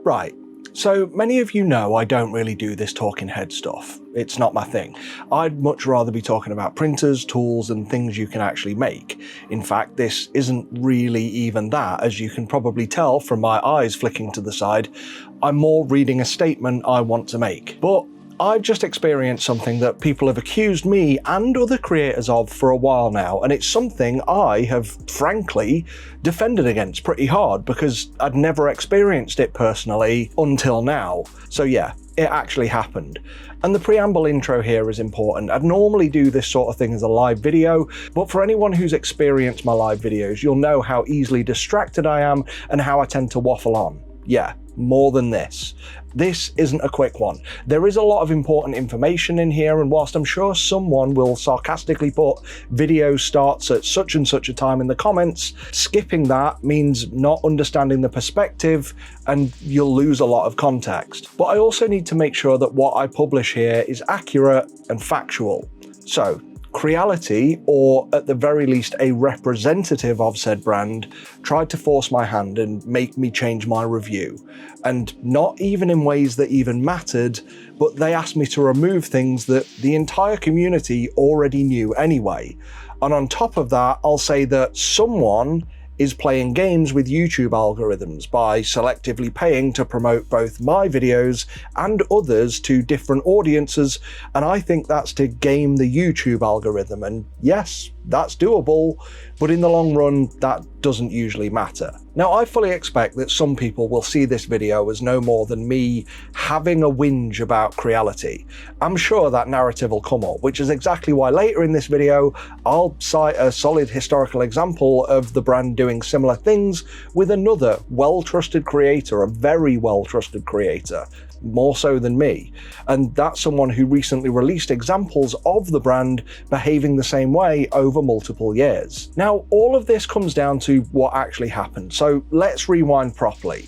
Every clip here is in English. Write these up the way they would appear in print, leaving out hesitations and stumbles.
Right. So many of you know I don't really do this talking head stuff. It's not my thing. I'd much rather be talking about printers, tools, and things you can actually make. In fact, this isn't really even that, as you can probably tell from my eyes flicking to the side. I'm more reading a statement I want to make. But I've just experienced something that people have accused me and other creators of for a while now, and it's something I have frankly defended against pretty hard because I'd never experienced it personally until now. So yeah, it actually happened. And the preamble intro here is important. I'd normally do this sort of thing as a live video, but for anyone who's experienced my live videos, you'll know how easily distracted I am and how I tend to waffle on. Yeah, more than this. This isn't a quick one. There is a lot of important information in here, and whilst I'm sure someone will sarcastically put video starts at such and such a time in the comments, skipping that means not understanding the perspective and you'll lose a lot of context. But I also need to make sure that what I publish here is accurate and factual. So, Creality, or at the very least a representative of said brand, tried to force my hand and make me change my review. And not even in ways that even mattered, but they asked me to remove things that the entire community already knew anyway. And on top of that, I'll say that someone is playing games with YouTube algorithms by selectively paying to promote both my videos and others to different audiences, and I think that's to game the YouTube algorithm, and yes, that's doable, but in the long run, that doesn't usually matter. Now, I fully expect that some people will see this video as no more than me having a whinge about Creality. I'm sure that narrative will come up, which is exactly why later in this video, I'll cite a solid historical example of the brand doing similar things with another well-trusted creator, a very well-trusted creator, more so than me, and that's someone who recently released examples of the brand behaving the same way over multiple years. Now, all of this comes down to what actually happened, so let's rewind properly.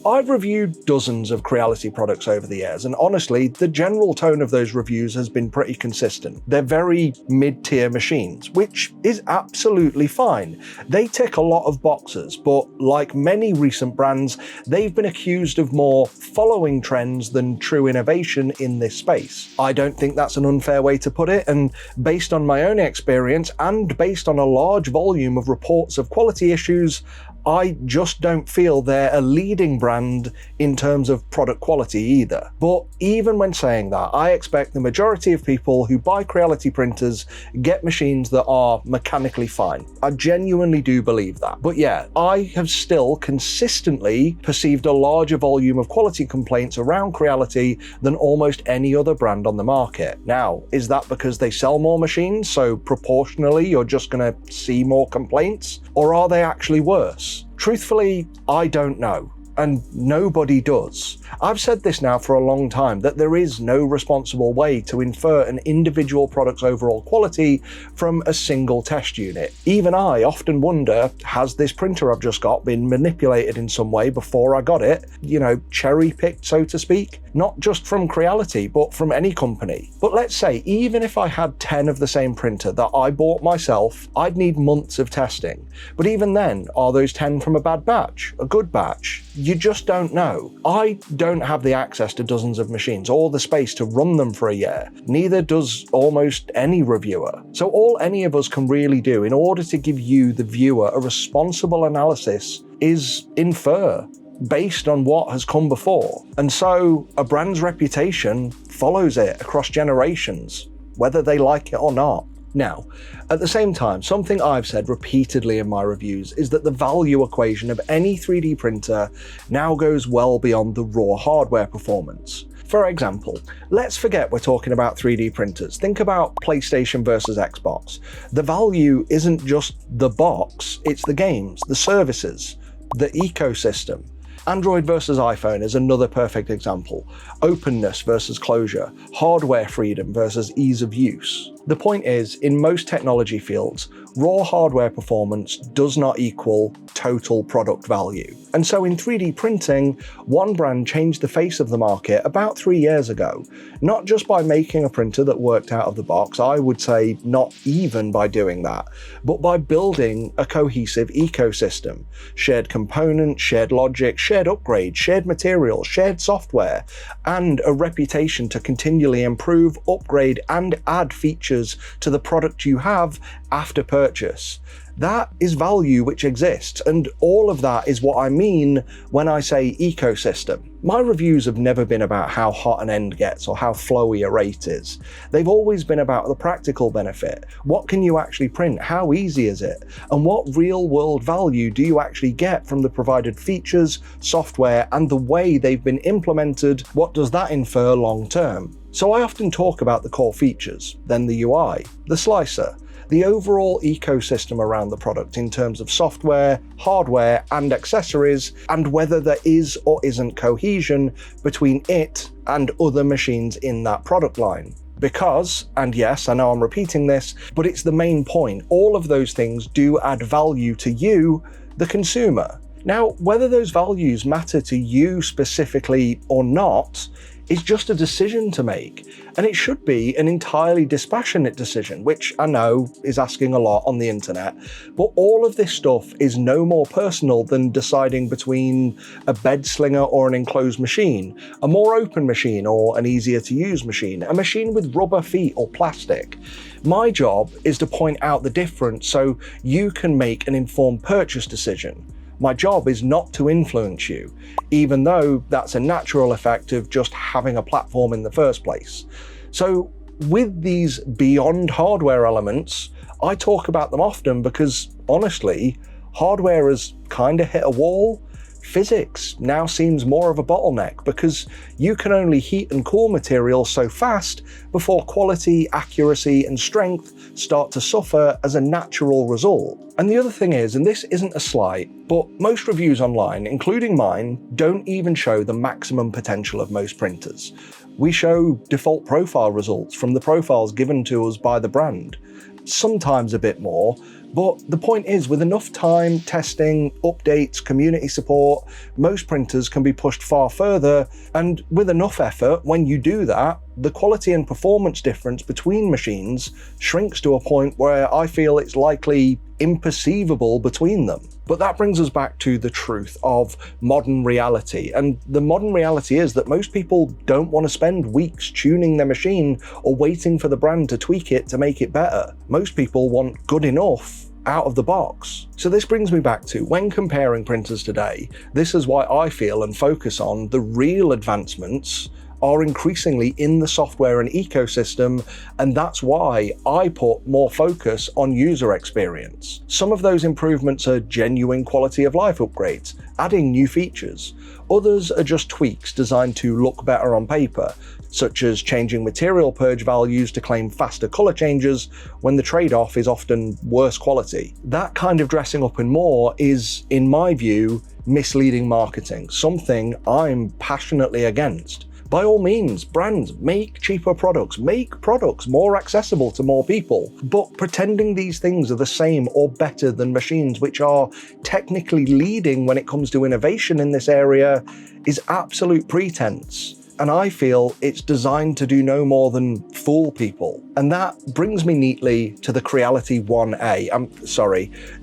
I've reviewed dozens of Creality products over the years, and honestly, the general tone of those reviews has been pretty consistent. They're very mid-tier machines, which is absolutely fine. They tick a lot of boxes, but like many recent brands, they've been accused of more following trends than true innovation in this space. I don't think that's an unfair way to put it, and based on my own experience and based on a large volume of reports of quality issues, I just don't feel they're a leading brand in terms of product quality either. But even when saying that, I expect the majority of people who buy Creality printers get machines that are mechanically fine. I genuinely do believe that. But yeah, I have still consistently perceived a larger volume of quality complaints around Creality than almost any other brand on the market. Now, is that because they sell more machines, so proportionally you're just gonna see more complaints? Or are they actually worse? Truthfully, I don't know, and nobody does. I've said this now for a long time, that there is no responsible way to infer an individual product's overall quality from a single test unit. Even I often wonder, has this printer I've just got been manipulated in some way before I got it? You know, cherry-picked, so to speak? Not just from Creality, but from any company. But let's say, even if I had 10 of the same printer that I bought myself, I'd need months of testing. But even then, are those 10 from a bad batch? A good batch? You just don't know. I don't have the access to dozens of machines or the space to run them for a year. Neither does almost any reviewer. So all any of us can really do in order to give you, the viewer, a responsible analysis is infer based on what has come before. And so a brand's reputation follows it across generations, whether they like it or not. Now, at the same time, something I've said repeatedly in my reviews is that the value equation of any 3D printer now goes well beyond the raw hardware performance. For example, let's forget we're talking about 3D printers. Think about PlayStation versus Xbox. The value isn't just the box, it's the games, the services, the ecosystem. Android versus iPhone is another perfect example. Openness versus closure, hardware freedom versus ease of use. The point is, in most technology fields, raw hardware performance does not equal total product value. And so in 3D printing, one brand changed the face of the market about 3 years ago, not just by making a printer that worked out of the box, I would say not even by doing that, but by building a cohesive ecosystem. Shared components, shared logic, shared shared upgrades, shared materials, shared software, and a reputation to continually improve, upgrade, and add features to the product you have after purchase. That is value which exists, and all of that is what I mean when I say ecosystem. My reviews have never been about how hot an end gets or how flowy a rate is. They've always been about the practical benefit. What can you actually print? How easy is it? And what real-world value do you actually get from the provided features, software, and the way they've been implemented? What does that infer long-term? So I often talk about the core features, then the UI, the slicer, the overall ecosystem around the product in terms of software, hardware, and accessories, and whether there is or isn't cohesion between it and other machines in that product line. Because, and yes, I know I'm repeating this, but it's the main point, all of those things do add value to you, the consumer. Now, whether those values matter to you specifically or not, is just a decision to make, and it should be an entirely dispassionate decision, which I know is asking a lot on the internet, but all of this stuff is no more personal than deciding between a bed slinger or an enclosed machine, a more open machine or an easier to use machine, a machine with rubber feet or plastic. My job is to point out the difference so you can make an informed purchase decision. My job is not to influence you, even though that's a natural effect of just having a platform in the first place. So with these beyond hardware elements, I talk about them often because honestly, hardware has kind of hit a wall. Physics now seems more of a bottleneck because you can only heat and cool materials so fast before quality, accuracy, and strength start to suffer as a natural result. And the other thing is, and this isn't a slight, but most reviews online, including mine, don't even show the maximum potential of most printers. We show default profile results from the profiles given to us by the brand, sometimes a bit more, but the point is, with enough time, testing, updates, community support, most printers can be pushed far further, and with enough effort, when you do that, the quality and performance difference between machines shrinks to a point where I feel it's likely imperceivable between them. But that brings us back to the truth of modern reality, and the modern reality is that most people don't want to spend weeks tuning their machine or waiting for the brand to tweak it to make it better. Most people want good enough out of the box. So this brings me back to, when comparing printers today, this is why I feel and focus on the real advancements are increasingly in the software and ecosystem, and that's why I put more focus on user experience. Some of those improvements are genuine quality of life upgrades, adding new features. Others are just tweaks designed to look better on paper, such as changing material purge values to claim faster color changes when the trade-off is often worse quality. That kind of dressing up and more is, in my view, misleading marketing, something I'm passionately against. By all means, brands, make cheaper products, make products more accessible to more people, but pretending these things are the same or better than machines which are technically leading when it comes to innovation in this area is absolute pretense. And I feel it's designed to do no more than fool people. And that brings me neatly to the Creality 1A,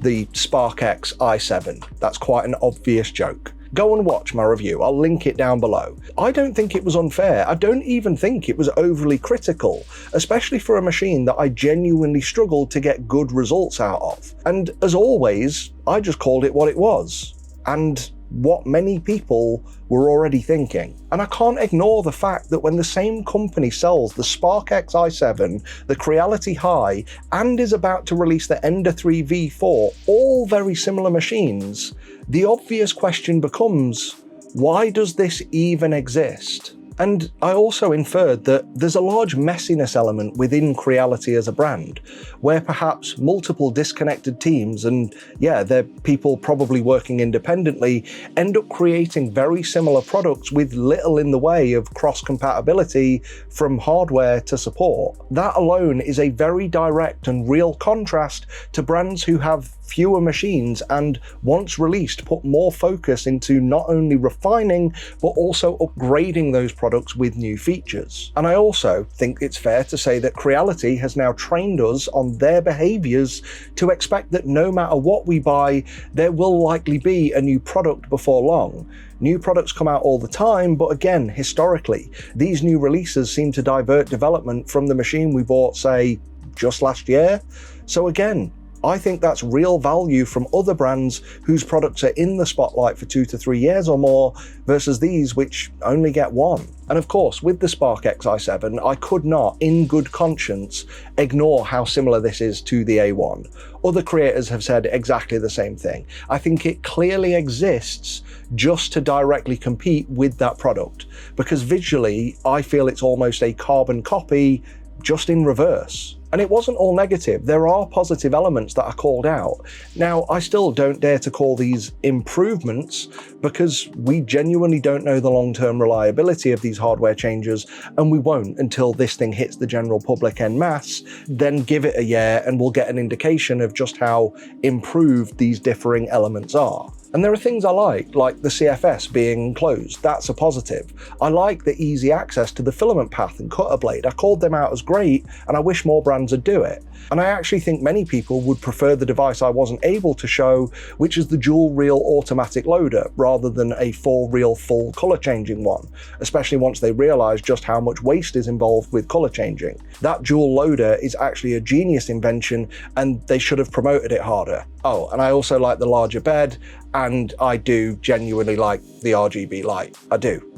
the SparkX i7. That's quite an obvious joke. Go and watch my review, I'll link it down below. I don't think it was unfair, I don't even think it was overly critical, especially for a machine that I genuinely struggled to get good results out of. And as always, I just called it what it was, and what many people were already thinking. And I can't ignore the fact that when the same company sells the SparkX i7, the Creality High, and is about to release the Ender 3 V4, all very similar machines, the obvious question becomes, why does this even exist? And I also inferred that there's a large messiness element within Creality as a brand, where perhaps multiple disconnected teams, and yeah, they're people probably working independently, end up creating very similar products with little in the way of cross-compatibility from hardware to support. That alone is a very direct and real contrast to brands who have fewer machines and, once released, put more focus into not only refining but also upgrading those products products with new features. And I also think it's fair to say that Creality has now trained us on their behaviours to expect that no matter what we buy, there will likely be a new product before long. New products come out all the time, but again, historically, these new releases seem to divert development from the machine we bought, say, just last year. So again, I think that's real value from other brands whose products are in the spotlight for 2 to 3 years or more versus these which only get one. And of course, with the SparkX i7, I could not, in good conscience, ignore how similar this is to the A1. Other creators have said exactly the same thing. I think it clearly exists just to directly compete with that product, because visually, I feel it's almost a carbon copy, just in reverse. And it wasn't all negative. There are positive elements that are called out. Now, I still don't dare to call these improvements because we genuinely don't know the long-term reliability of these hardware changes, and we won't until this thing hits the general public en masse. Then give it a year and we'll get an indication of just how improved these differing elements are. And there are things I like the CFS being closed. That's a positive. I like the easy access to the filament path and cutter blade. I called them out as great, and I wish more brands would do it. And I actually think many people would prefer the device I wasn't able to show, which is the dual reel automatic loader, rather than a 4-reel full colour changing one, especially once they realise just how much waste is involved with colour changing. That dual loader is actually a genius invention, and they should have promoted it harder. Oh, and I also like the larger bed, and I do genuinely like the RGB light. I do.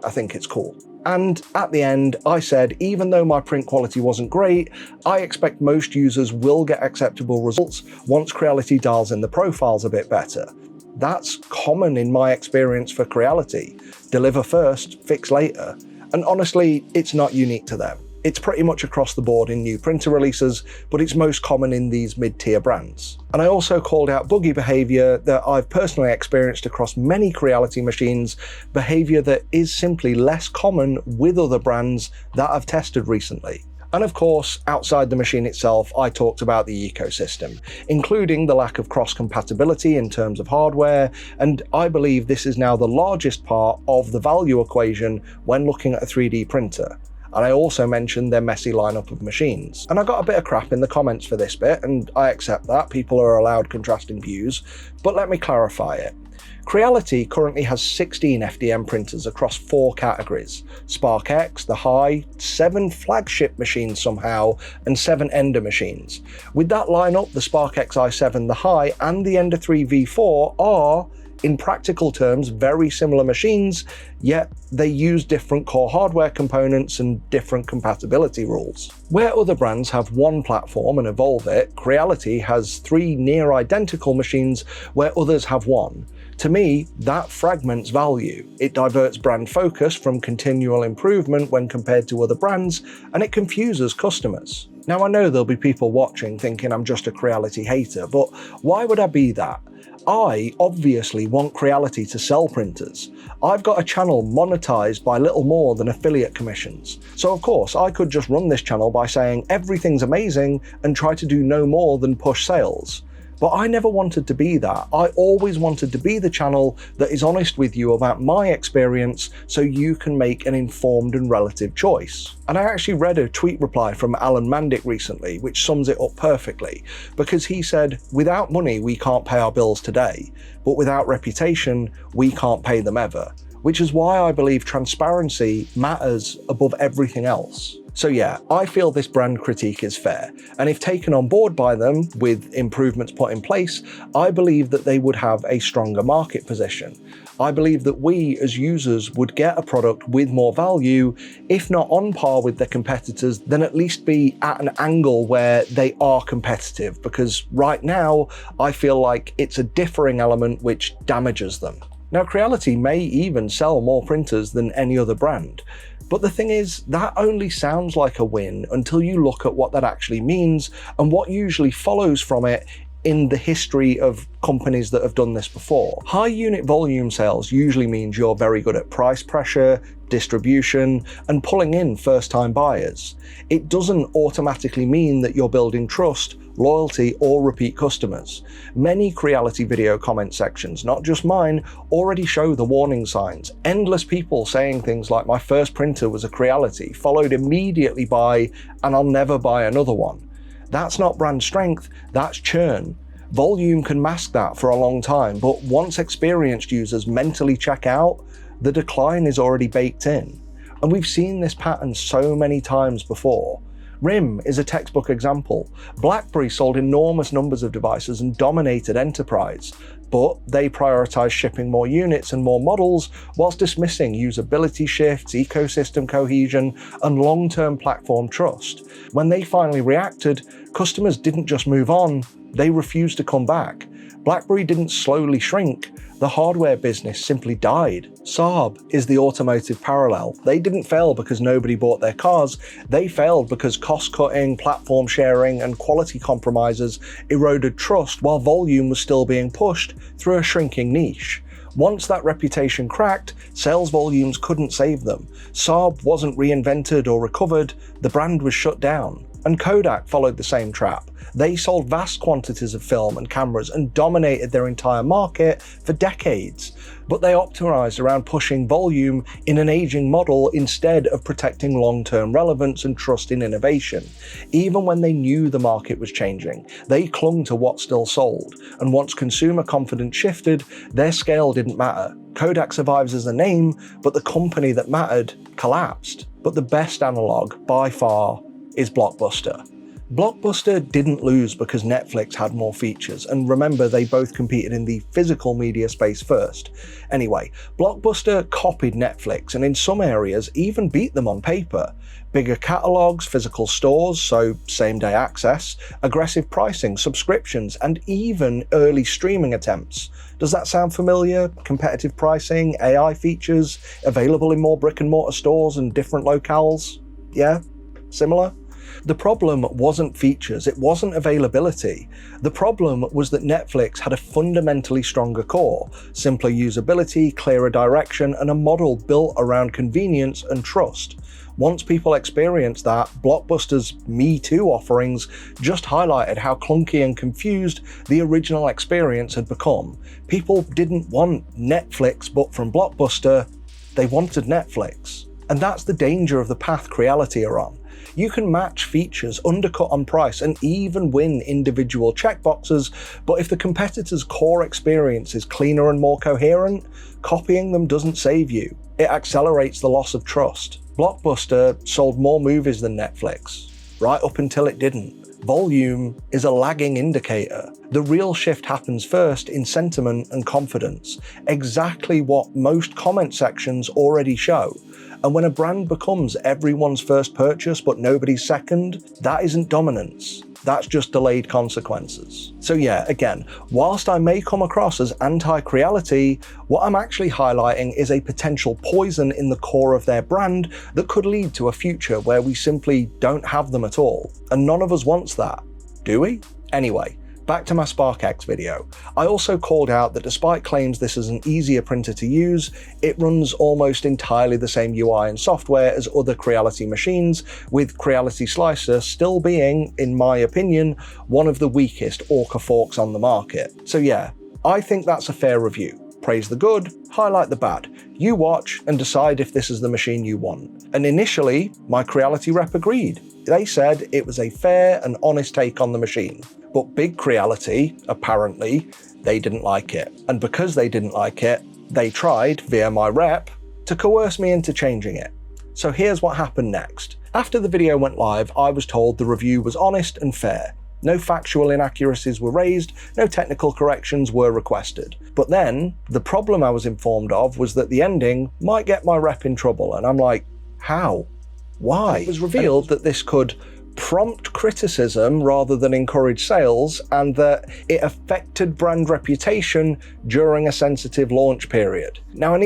I think it's cool. And at the end, I said, even though my print quality wasn't great, I expect most users will get acceptable results once Creality dials in the profiles a bit better. That's common in my experience for Creality. Deliver first, fix later. And honestly, it's not unique to them. It's pretty much across the board in new printer releases, but it's most common in these mid-tier brands. And I also called out buggy behaviour that I've personally experienced across many Creality machines, behaviour that is simply less common with other brands that I've tested recently. And of course, outside the machine itself, I talked about the ecosystem, including the lack of cross-compatibility in terms of hardware, and I believe this is now the largest part of the value equation when looking at a 3D printer. And I also mentioned their messy lineup of machines. And I got a bit of crap in the comments for this bit, and I accept that, people are allowed contrasting views, but let me clarify it. Creality currently has 16 FDM printers across 4 categories: SparkX, the High, 7 flagship machines somehow, and 7 Ender machines. With that lineup, the SparkX i7, the High, and the Ender 3 V4 are, in practical terms, very similar machines, yet they use different core hardware components and different compatibility rules. Where other brands have one platform and evolve it, Creality has 3 near identical machines where others have one. To me, that fragments value. It diverts brand focus from continual improvement when compared to other brands, and it confuses customers. Now, I know there'll be people watching thinking I'm just a Creality hater, but why would I be that? I obviously want Creality to sell printers. I've got a channel monetized by little more than affiliate commissions. So of course, I could just run this channel by saying everything's amazing and try to do no more than push sales. But I never wanted to be that. I always wanted to be the channel that is honest with you about my experience so you can make an informed and relative choice. And I actually read a tweet reply from Alan Mandic recently, which sums it up perfectly, because he said, without money, we can't pay our bills today, but without reputation, we can't pay them ever. Which is why I believe transparency matters above everything else. So yeah, I feel this brand critique is fair, and if taken on board by them with improvements put in place, I believe that they would have a stronger market position. I believe that we as users would get a product with more value, if not on par with their competitors, then at least be at an angle where they are competitive, because right now I feel like it's a differing element which damages them. Now, Creality may even sell more printers than any other brand, but the thing is, that only sounds like a win until you look at what that actually means, and what usually follows from it in the history of companies that have done this before. High unit volume sales usually means you're very good at price pressure, distribution, and pulling in first-time buyers. It doesn't automatically mean that you're building trust, loyalty, or repeat customers. Many Creality video comment sections, not just mine, already show the warning signs. Endless people saying things like, "My first printer was a Creality," followed immediately by, "and I'll never buy another one." That's not brand strength, that's churn. Volume can mask that for a long time, but once experienced users mentally check out, the decline is already baked in. And we've seen this pattern so many times before. RIM is a textbook example. BlackBerry sold enormous numbers of devices and dominated enterprise, but they prioritized shipping more units and more models whilst dismissing usability shifts, ecosystem cohesion, and long-term platform trust. When they finally reacted, customers didn't just move on, they refused to come back. BlackBerry didn't slowly shrink, the hardware business simply died. Saab is the automotive parallel. They didn't fail because nobody bought their cars, they failed because cost-cutting, platform sharing, and quality compromises eroded trust while volume was still being pushed through a shrinking niche. Once that reputation cracked, sales volumes couldn't save them. Saab wasn't reinvented or recovered, the brand was shut down. And Kodak followed the same trap. They sold vast quantities of film and cameras and dominated their entire market for decades. But they optimized around pushing volume in an aging model instead of protecting long-term relevance and trust in innovation. Even when they knew the market was changing, they clung to what still sold. And once consumer confidence shifted, their scale didn't matter. Kodak survives as a name, but the company that mattered collapsed. But the best analog, by far, is Blockbuster. Blockbuster didn't lose because Netflix had more features, and remember, they both competed in the physical media space first. Anyway, Blockbuster copied Netflix and in some areas even beat them on paper. Bigger catalogs, physical stores, so same-day access, aggressive pricing, subscriptions, and even early streaming attempts. Does that sound familiar? Competitive pricing, AI features, available in more brick-and-mortar stores and different locales? Yeah? Similar? The problem wasn't features, it wasn't availability. The problem was that Netflix had a fundamentally stronger core, simpler usability, clearer direction, and a model built around convenience and trust. Once people experienced that, Blockbuster's Me Too offerings just highlighted how clunky and confused the original experience had become. People didn't want Netflix but from Blockbuster, they wanted Netflix. And that's the danger of the path Creality are on. You can match features, undercut on price, and even win individual checkboxes, but if the competitor's core experience is cleaner and more coherent, copying them doesn't save you. It accelerates the loss of trust. Blockbuster sold more movies than Netflix, right up until it didn't. Volume is a lagging indicator. The real shift happens first in sentiment and confidence, exactly what most comment sections already show. And when a brand becomes everyone's first purchase but nobody's second, that isn't dominance. That's just delayed consequences. So yeah, again, whilst I may come across as anti-Creality, what I'm actually highlighting is a potential poison in the core of their brand that could lead to a future where we simply don't have them at all. And none of us wants that, do we? Anyway, back to my SparkX video. I also called out that despite claims this is an easier printer to use, it runs almost entirely the same UI and software as other Creality machines, with Creality Slicer still being, in my opinion, one of the weakest Orca forks on the market. So yeah, I think that's a fair review. Praise the good, highlight the bad. You watch and decide if this is the machine you want. And initially, my Creality rep agreed. They said it was a fair and honest take on the machine. But big Creality, apparently, they didn't like it. And because they didn't like it, they tried, via my rep, to coerce me into changing it. So here's what happened next. After the video went live, I was told the review was honest and fair. No factual inaccuracies were raised, no technical corrections were requested. But then, the problem I was informed of was that the ending might get my rep in trouble, and I'm like, how? Why? It was revealed that this could prompt criticism rather than encourage sales, and that it affected brand reputation during a sensitive launch period. Now I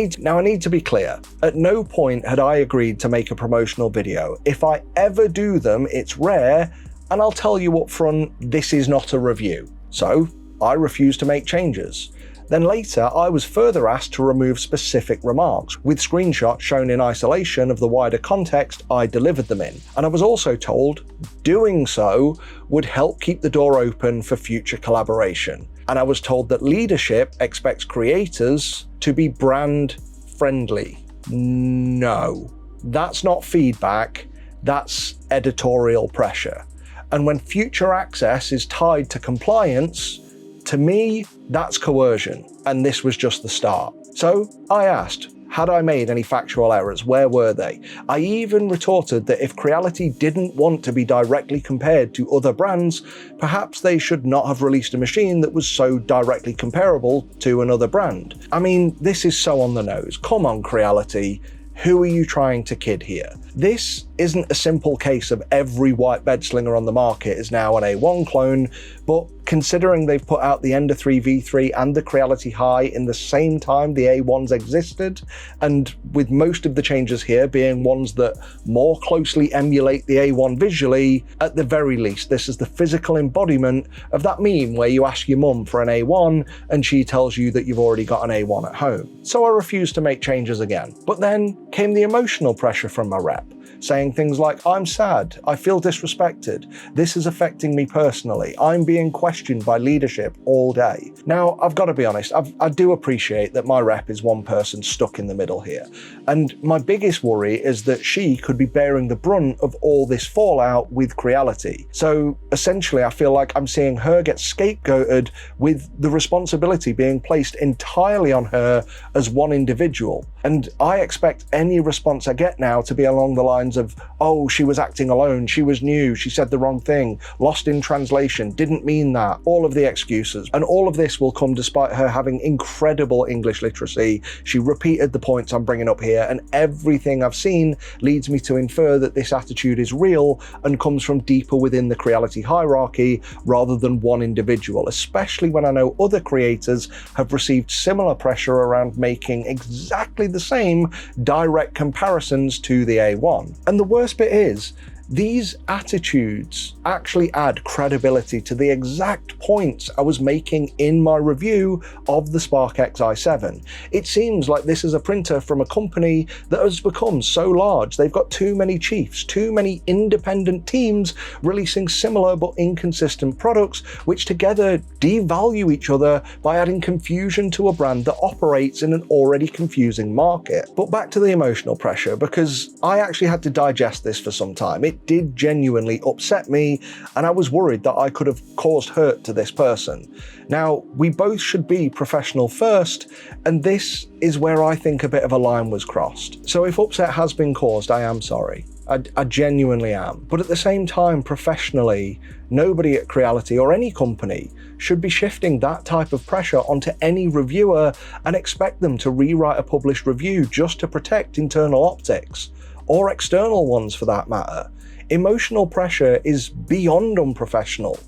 need to be clear. At no point had I agreed to make a promotional video. If I ever do them, it's rare, and I'll tell you up front, this is not a review. So I refused to make changes. Then later, I was further asked to remove specific remarks, with screenshots shown in isolation of the wider context I delivered them in. And I was also told doing so would help keep the door open for future collaboration. And I was told that leadership expects creators to be brand friendly. No, that's not feedback, that's editorial pressure. And when future access is tied to compliance, to me, that's coercion, and this was just the start. So I asked, had I made any factual errors? Where were they? I even retorted that if Creality didn't want to be directly compared to other brands, perhaps they should not have released a machine that was so directly comparable to another brand. I mean, this is so on the nose. Come on, Creality. Who are you trying to kid here? This isn't a simple case of every white bed slinger on the market is now an A1 clone, but considering they've put out the Ender 3 V3 and the Creality High in the same time the A1s existed, and with most of the changes here being ones that more closely emulate the A1 visually, at the very least this is the physical embodiment of that meme where you ask your mum for an A1 and she tells you that you've already got an A1 at home. So I refused to make changes again. But then came the emotional pressure from my rep, saying things like, I'm sad, I feel disrespected, this is affecting me personally, I'm being questioned by leadership all day. Now, I've got to be honest, I do appreciate that my rep is one person stuck in the middle here, and my biggest worry is that she could be bearing the brunt of all this fallout with Creality. So essentially, I feel like I'm seeing her get scapegoated with the responsibility being placed entirely on her as one individual. And I expect any response I get now to be along the lines of, oh, she was acting alone, she was new, she said the wrong thing, lost in translation, didn't mean that, all of the excuses. And all of this will come despite her having incredible English literacy. She repeated the points I'm bringing up here, and everything I've seen leads me to infer that this attitude is real and comes from deeper within the Creality hierarchy rather than one individual, especially when I know other creators have received similar pressure around making exactly the same direct comparisons to the A1. And the worst bit is, these attitudes actually add credibility to the exact points I was making in my review of the SparkX i7. It seems like this is a printer from a company that has become so large they've got too many chiefs, too many independent teams releasing similar but inconsistent products, which together devalue each other by adding confusion to a brand that operates in an already confusing market. But back to the emotional pressure, because I actually had to digest this for some time. It did genuinely upset me, and I was worried that I could have caused hurt to this person. Now, we both should be professional first, and this is where I think a bit of a line was crossed. So if upset has been caused, I am sorry. I genuinely am. But at the same time, professionally, nobody at Creality or any company should be shifting that type of pressure onto any reviewer and expect them to rewrite a published review just to protect internal optics, or external ones for that matter. Emotional pressure is beyond unprofessional.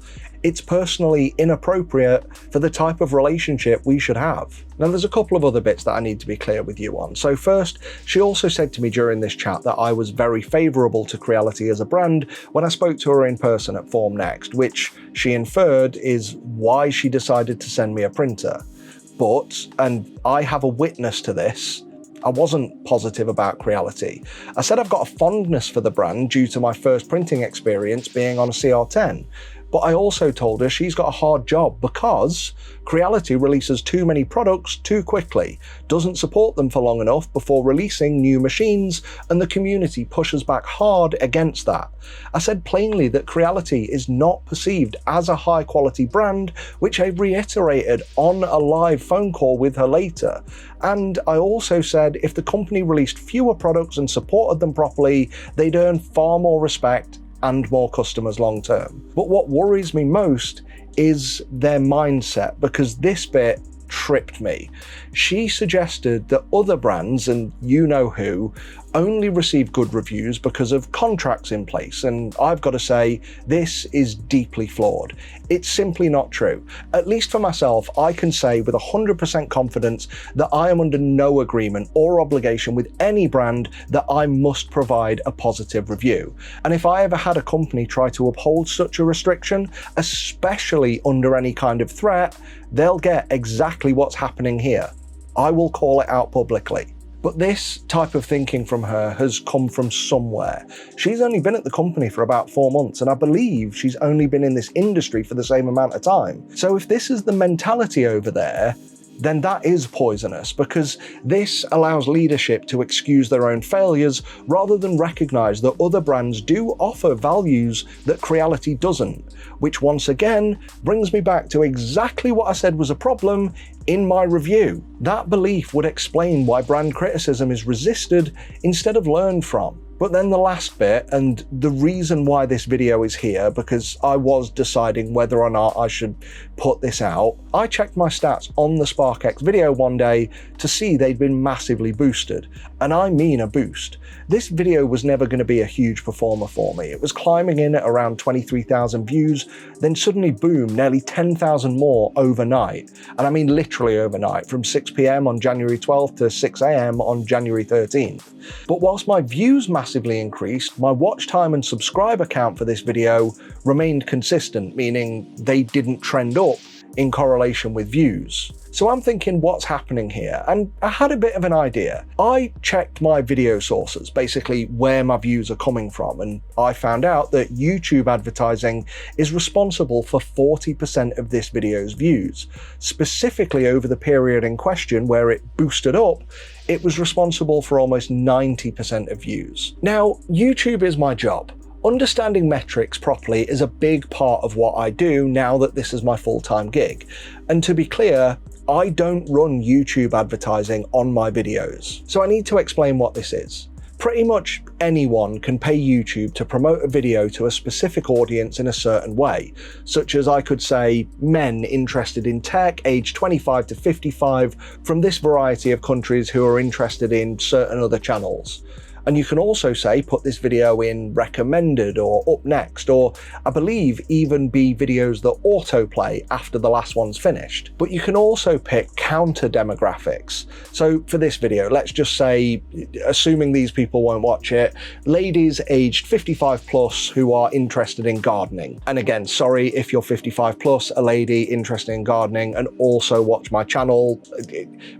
It's personally inappropriate for the type of relationship we should have. Now, there's a couple of other bits that I need to be clear with you on. So first, she also said to me during this chat that I was very favourable to Creality as a brand when I spoke to her in person at Formnext, which she inferred is why she decided to send me a printer. But, and I have a witness to this, I wasn't positive about Creality. I said I've got a fondness for the brand due to my first printing experience being on a CR10, but I also told her she's got a hard job because Creality releases too many products too quickly, doesn't support them for long enough before releasing new machines, and the community pushes back hard against that. I said plainly that Creality is not perceived as a high quality brand, which I reiterated on a live phone call with her later. And I also said if the company released fewer products and supported them properly, they'd earn far more respect and more customers long term. But what worries me most is their mindset, because this bit tripped me. She suggested that other brands, and you know who, only receive good reviews because of contracts in place, and I've got to say, this is deeply flawed. It's simply not true. At least for myself, I can say with 100% confidence that I am under no agreement or obligation with any brand that I must provide a positive review. And if I ever had a company try to uphold such a restriction, especially under any kind of threat, they'll get exactly what's happening here. I will call it out publicly. But this type of thinking from her has come from somewhere. She's only been at the company for about 4 months, and I believe she's only been in this industry for the same amount of time. So if this is the mentality over there, then that is poisonous, because this allows leadership to excuse their own failures rather than recognise that other brands do offer values that Creality doesn't, which once again brings me back to exactly what I said was a problem in my review. That belief would explain why brand criticism is resisted instead of learned from. But then the last bit, and the reason why this video is here, because I was deciding whether or not I should put this out, I checked my stats on the SparkX video one day to see they'd been massively boosted. And I mean a boost. This video was never going to be a huge performer for me. It was climbing in at around 23,000 views, then suddenly boom, nearly 10,000 more overnight. And I mean literally overnight, from 6 PM on January 12th to 6 AM on January 13th. But whilst my views massively increased, my watch time and subscriber count for this video remained consistent, meaning they didn't trend up in correlation with views. So I'm thinking, what's happening here? And I had a bit of an idea. I checked my video sources, basically where my views are coming from, and I found out that YouTube advertising is responsible for 40% of this video's views. Specifically over the period in question where it boosted up, it was responsible for almost 90% of views. Now, YouTube is my job. Understanding metrics properly is a big part of what I do now that this is my full-time gig. And to be clear, I don't run YouTube advertising on my videos. So I need to explain what this is. Pretty much anyone can pay YouTube to promote a video to a specific audience in a certain way, such as I could say men interested in tech, aged 25 to 55, from this variety of countries who are interested in certain other channels. And you can also say, put this video in recommended or up next, or I believe even be videos that autoplay after the last one's finished. But you can also pick counter demographics. So for this video, let's just say, assuming these people won't watch it, ladies aged 55 plus who are interested in gardening. And again, sorry if you're 55 plus, a lady interested in gardening and also watch my channel,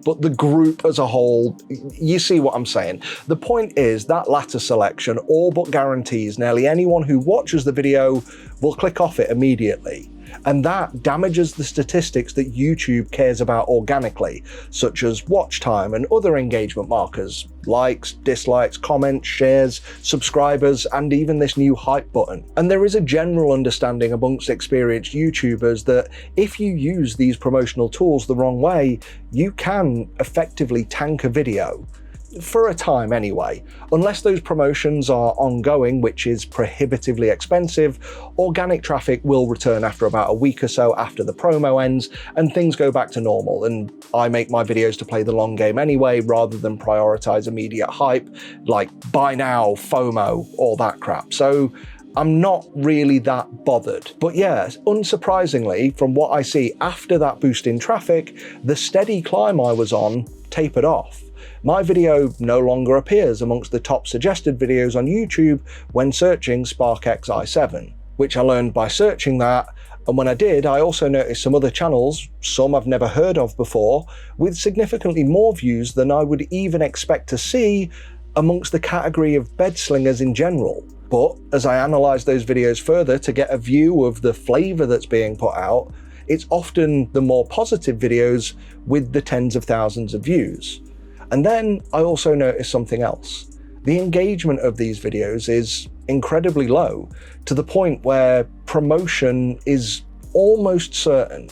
but the group as a whole, you see what I'm saying. The point is, that latter selection all but guarantees nearly anyone who watches the video will click off it immediately. And that damages the statistics that YouTube cares about organically, such as watch time and other engagement markers, likes, dislikes, comments, shares, subscribers, and even this new hype button. And there is a general understanding amongst experienced YouTubers that if you use these promotional tools the wrong way, you can effectively tank a video. For a time anyway. Unless those promotions are ongoing, which is prohibitively expensive, organic traffic will return after about a week or so after the promo ends and things go back to normal, and I make my videos to play the long game anyway rather than prioritize immediate hype like buy now, FOMO, all that crap. So I'm not really that bothered. But yeah, unsurprisingly, from what I see after that boost in traffic, the steady climb I was on tapered off. My video no longer appears amongst the top suggested videos on YouTube when searching SparkX i7, which I learned by searching that, and when I did, I also noticed some other channels, some I've never heard of before, with significantly more views than I would even expect to see amongst the category of bed slingers in general. But as I analysed those videos further to get a view of the flavour that's being put out, it's often the more positive videos with the tens of thousands of views. And then I also noticed something else. The engagement of these videos is incredibly low, to the point where promotion is almost certain.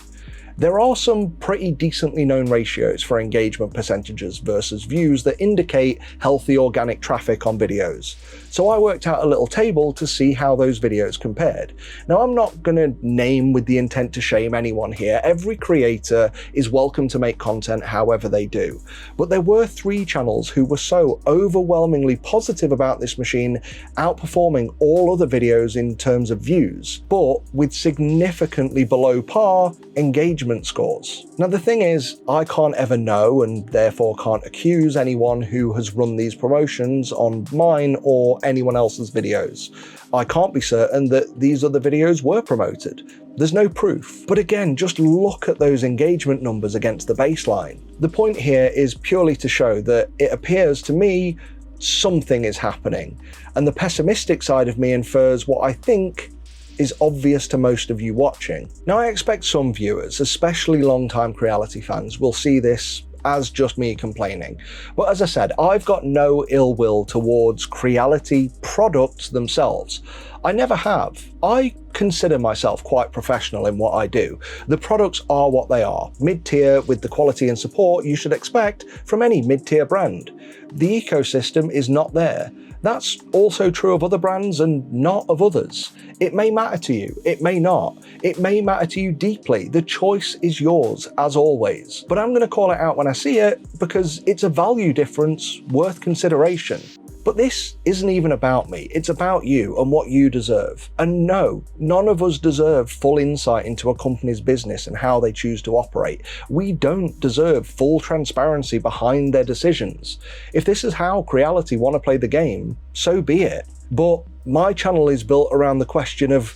There are some pretty decently known ratios for engagement percentages versus views that indicate healthy organic traffic on videos. So I worked out a little table to see how those videos compared. Now, I'm not going to name with the intent to shame anyone here. Every creator is welcome to make content however they do. But there were 3 channels who were so overwhelmingly positive about this machine, outperforming all other videos in terms of views, but with significantly below par engagement scores. Now, the thing is, I can't ever know, and therefore can't accuse anyone who has run these promotions on mine or anyone else's videos. I can't be certain that these other videos were promoted. There's no proof. But again, just look at those engagement numbers against the baseline. The point here is purely to show that it appears to me something is happening, and the pessimistic side of me infers what I think is obvious to most of you watching. Now, I expect some viewers, especially long-time Creality fans, will see this as just me complaining. But as I said, I've got no ill will towards Creality products themselves. I never have. I consider myself quite professional in what I do. The products are what they are, mid-tier with the quality and support you should expect from any mid-tier brand. The ecosystem is not there. That's also true of other brands and not of others. It may matter to you, it may not. It may matter to you deeply. The choice is yours, as always. But I'm going to call it out when I see it because it's a value difference worth consideration. But this isn't even about me, it's about you and what you deserve. And no, none of us deserve full insight into a company's business and how they choose to operate. We don't deserve full transparency behind their decisions. If this is how Creality want to play the game, so be it. But my channel is built around the question of,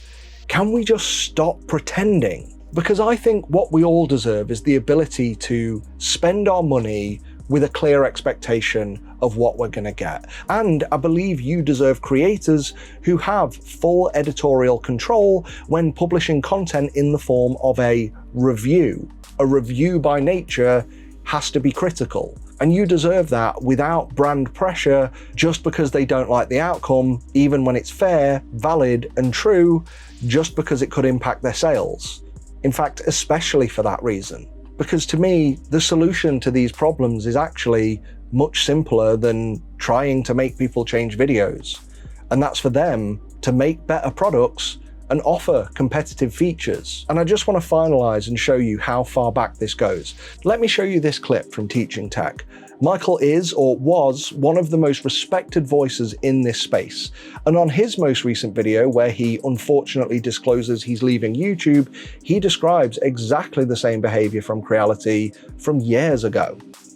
can we just stop pretending? Because I think what we all deserve is the ability to spend our money with a clear expectation of what we're going to get. And I believe you deserve creators who have full editorial control when publishing content in the form of a review. A review by nature has to be critical. And you deserve that without brand pressure just because they don't like the outcome, even when it's fair, valid, and true, just because it could impact their sales. In fact, especially for that reason. Because to me, the solution to these problems is actually much simpler than trying to make people change videos. And that's for them to make better products and offer competitive features. And I just want to finalize and show you how far back this goes. Let me show you this clip from Teaching Tech. Michael is, or was, one of the most respected voices in this space. And on his most recent video, where he unfortunately discloses he's leaving YouTube, he describes exactly the same behavior from Creality from years ago.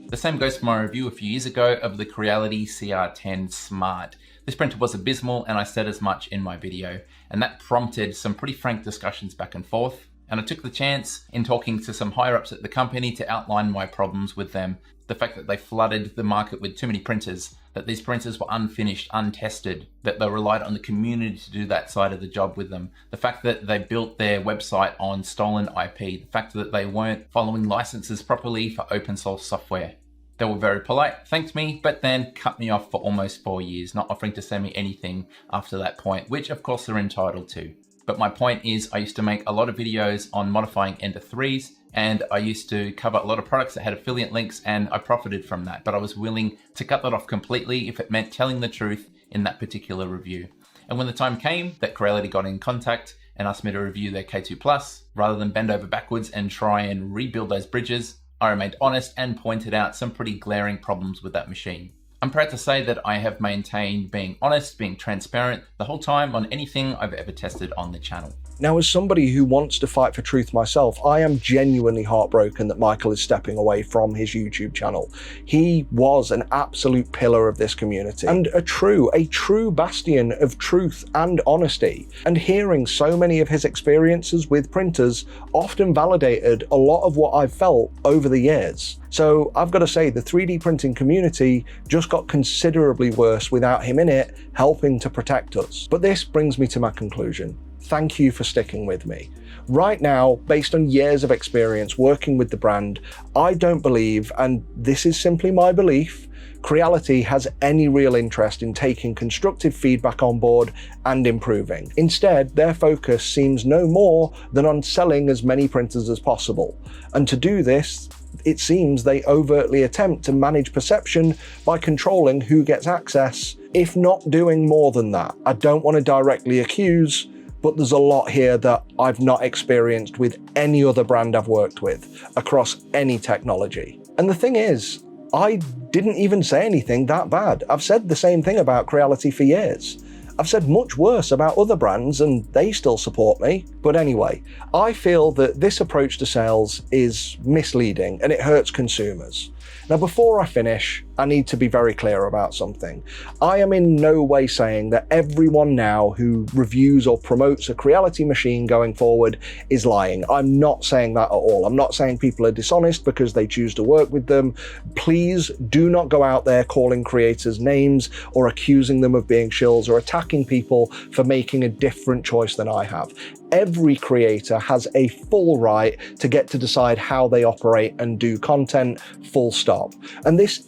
The same goes for my review a few years ago of the Creality CR10 Smart. This printer was abysmal, and I said as much in my video, and that prompted some pretty frank discussions back and forth. And I took the chance in talking to some higher ups at the company to outline my problems with them. The fact that they flooded the market with too many printers, that these printers were unfinished, untested, that they relied on the community to do that side of the job with them. The fact that they built their website on stolen IP, the fact that they weren't following licenses properly for open source software. They were very polite, thanked me, but then cut me off for almost 4 years, not offering to send me anything after that point, which of course they're entitled to. But my point is, I used to make a lot of videos on modifying Ender 3s, and I used to cover a lot of products that had affiliate links, and I profited from that. But I was willing to cut that off completely if it meant telling the truth in that particular review. And when the time came that Creality got in contact and asked me to review their K2+, rather than bend over backwards and try and rebuild those bridges, I remained honest and pointed out some pretty glaring problems with that machine. I'm proud to say that I have maintained being honest, being transparent the whole time on anything I've ever tested on the channel. Now, as somebody who wants to fight for truth myself, I am genuinely heartbroken that Michael is stepping away from his YouTube channel. He was an absolute pillar of this community and a true bastion of truth and honesty. And hearing so many of his experiences with printers often validated a lot of what I've felt over the years. So I've got to say, the 3D printing community just got considerably worse without him in it, helping to protect us. But this brings me to my conclusion. Thank you for sticking with me. Right now, based on years of experience working with the brand, I don't believe, and this is simply my belief, Creality has any real interest in taking constructive feedback on board and improving. Instead, their focus seems no more than on selling as many printers as possible. And to do this, it seems they overtly attempt to manage perception by controlling who gets access, if not doing more than that. I don't want to directly accuse, but there's a lot here that I've not experienced with any other brand I've worked with across any technology. And the thing is, I didn't even say anything that bad. I've said the same thing about Creality for years. I've said much worse about other brands and they still support me. But anyway, I feel that this approach to sales is misleading and it hurts consumers. Now, before I finish, I need to be very clear about something. I am in no way saying that everyone now who reviews or promotes a Creality machine going forward is lying. I'm not saying that at all. I'm not saying people are dishonest because they choose to work with them. Please do not go out there calling creators names or accusing them of being shills or attacking people for making a different choice than I have. Every creator has a full right to get to decide how they operate and do content, full stop. And this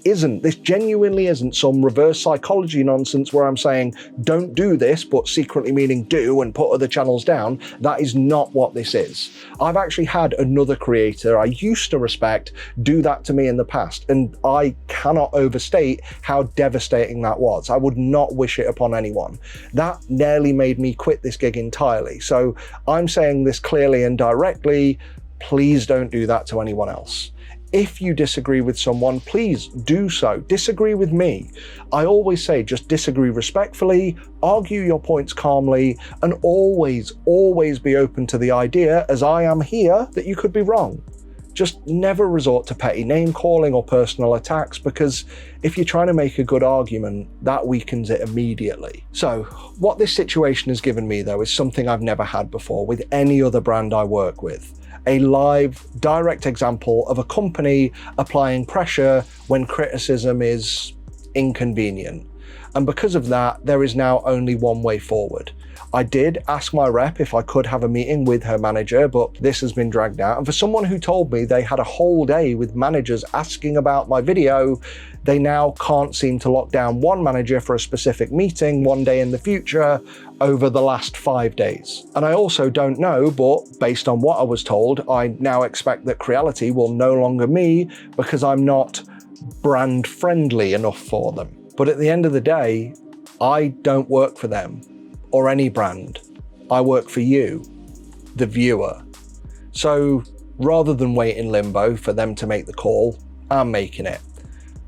genuinely isn't some reverse psychology nonsense where I'm saying don't do this, but secretly meaning do and put other channels down. That is not what this is. I've actually had another creator I used to respect do that to me in the past, and I cannot overstate how devastating that was. I would not wish it upon anyone. That nearly made me quit this gig entirely. So I'm saying this clearly and directly, please don't do that to anyone else. If you disagree with someone, please do so. Disagree with me. I always say just disagree respectfully, argue your points calmly, and always be open to the idea, as I am here, that you could be wrong. Just never resort to petty name calling or personal attacks, because if you're trying to make a good argument, that weakens it immediately. So what this situation has given me though is something I've never had before with any other brand I work with. A live, direct example of a company applying pressure when criticism is inconvenient. And because of that, there is now only one way forward. I did ask my rep if I could have a meeting with her manager, but this has been dragged out. And for someone who told me they had a whole day with managers asking about my video, they now can't seem to lock down one manager for a specific meeting one day in the future over the last 5 days. And I also don't know, but based on what I was told, I now expect that Creality will no longer me because I'm not brand friendly enough for them. But at the end of the day, I don't work for them or any brand. I work for you, the viewer. So rather than wait in limbo for them to make the call, I'm making it.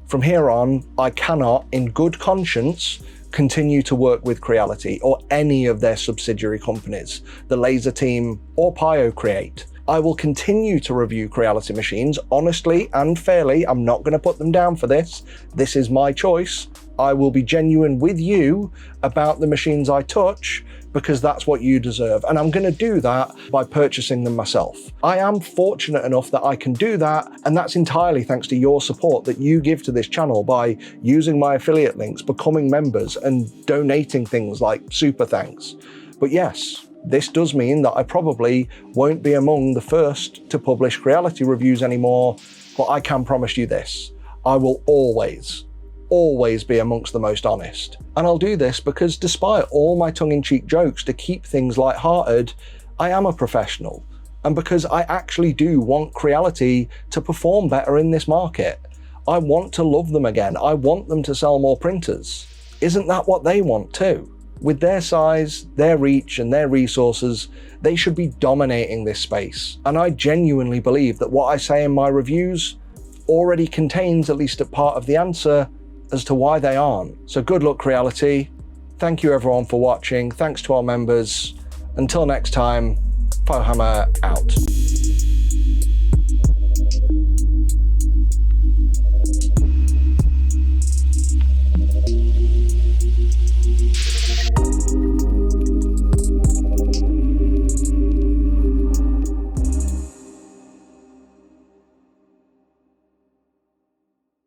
From here on, I cannot, in good conscience, continue to work with Creality or any of their subsidiary companies, the Laser Team or PioCreate. I will continue to review Creality machines honestly and fairly. I'm not going to put them down for this. This is my choice. I will be genuine with you about the machines I touch because that's what you deserve. And I'm going to do that by purchasing them myself. I am fortunate enough that I can do that. And that's entirely thanks to your support that you give to this channel by using my affiliate links, becoming members and donating things like super thanks. But yes, this does mean that I probably won't be among the first to publish Creality reviews anymore, but I can promise you this, I will always be amongst the most honest. And I'll do this because despite all my tongue-in-cheek jokes to keep things lighthearted, I am a professional. And because I actually do want Creality to perform better in this market. I want to love them again. I want them to sell more printers. Isn't that what they want too? With their size, their reach, and their resources, they should be dominating this space. And I genuinely believe that what I say in my reviews already contains at least a part of the answer as to why they aren't. So good luck, Creality. Thank you everyone for watching. Thanks to our members. Until next time, Fohammer out.